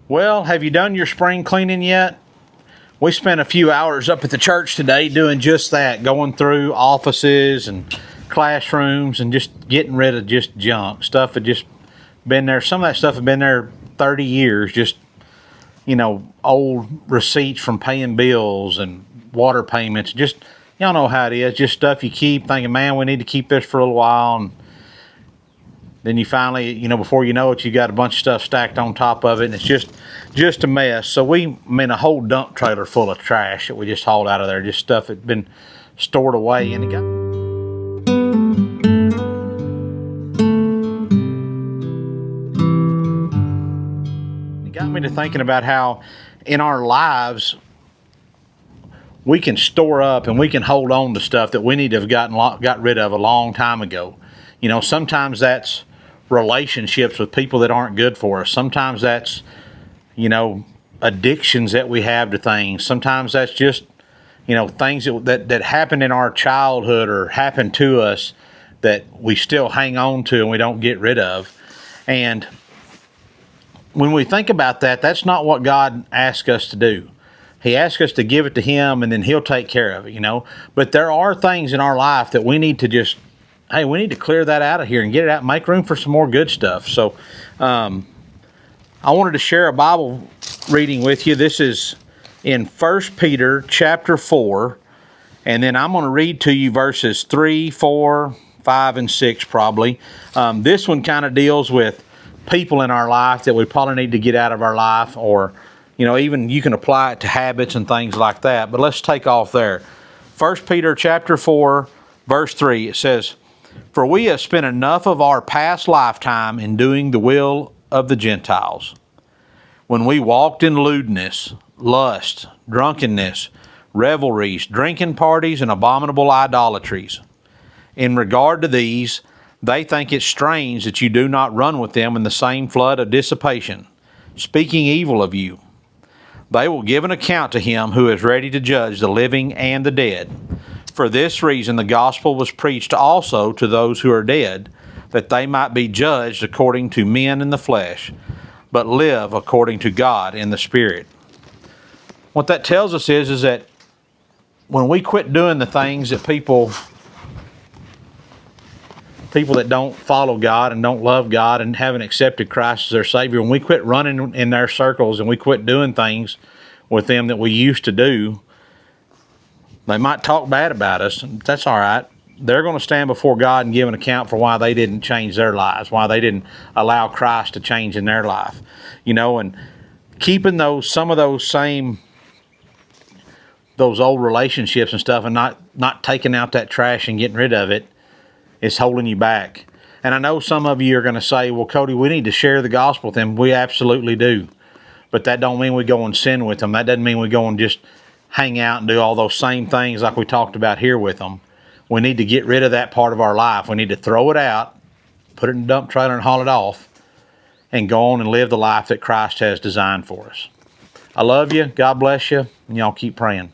Well, have you done your spring cleaning yet? We spent a few hours up at the church today doing just that, going through offices and classrooms and just getting rid of just junk. Stuff had just been there. Some of that stuff had been there 30 years, just, old receipts from paying bills and water payments. Just, y'all know how it is, just stuff you keep thinking, man, we need to keep this for a little while. And then you finally, before you know it, you got a bunch of stuff stacked on top of it, and it's just a mess. So a whole dump trailer full of trash that we just hauled out of there, just stuff that's been stored away, and it got me to thinking about how in our lives we can store up and we can hold on to stuff that we need to have got rid of a long time ago. Sometimes that's relationships with people that aren't good for us. Sometimes that's, addictions that we have to things. Sometimes that's just, things that happened in our childhood or happened to us that we still hang on to and we don't get rid of. And when we think about that, that's not what God asks us to do. He asks us to give it to Him and then He'll take care of it, But there are things in our life that we need to we need to clear that out of here and get it out, make room for some more good stuff. So I wanted to share a Bible reading with you. This is in 1 Peter chapter 4, and then I'm going to read to you verses 3, 4, 5, and 6 probably. This one kind of deals with people in our life that we probably need to get out of our life, or even you can apply it to habits and things like that. But let's take off there. 1 Peter chapter 4, verse 3, it says, "For we have spent enough of our past lifetime in doing the will of the Gentiles, when we walked in lewdness, lust, drunkenness, revelries, drinking parties, and abominable idolatries. In regard to these, they think it strange that you do not run with them in the same flood of dissipation, speaking evil of you. They will give an account to Him who is ready to judge the living and the dead. For this reason the gospel was preached also to those who are dead, that they might be judged according to men in the flesh, but live according to God in the Spirit." What that tells us is that when we quit doing the things that people that don't follow God and don't love God and haven't accepted Christ as their Savior, when we quit running in their circles and we quit doing things with them that we used to do, they might talk bad about us, and that's all right. They're going to stand before God and give an account for why they didn't change their lives, why they didn't allow Christ to change in their life. And keeping some of those old relationships and stuff and not taking out that trash and getting rid of it is holding you back. And I know some of you are going to say, well, Cody, we need to share the gospel with them. We absolutely do. But that don't mean we go and sin with them. That doesn't mean we go and just hang out and do all those same things like we talked about here with them. We need to get rid of that part of our life. We need to throw it out, put it in a dump trailer and haul it off, and go on and live the life that Christ has designed for us. I love you. God bless you. And y'all keep praying.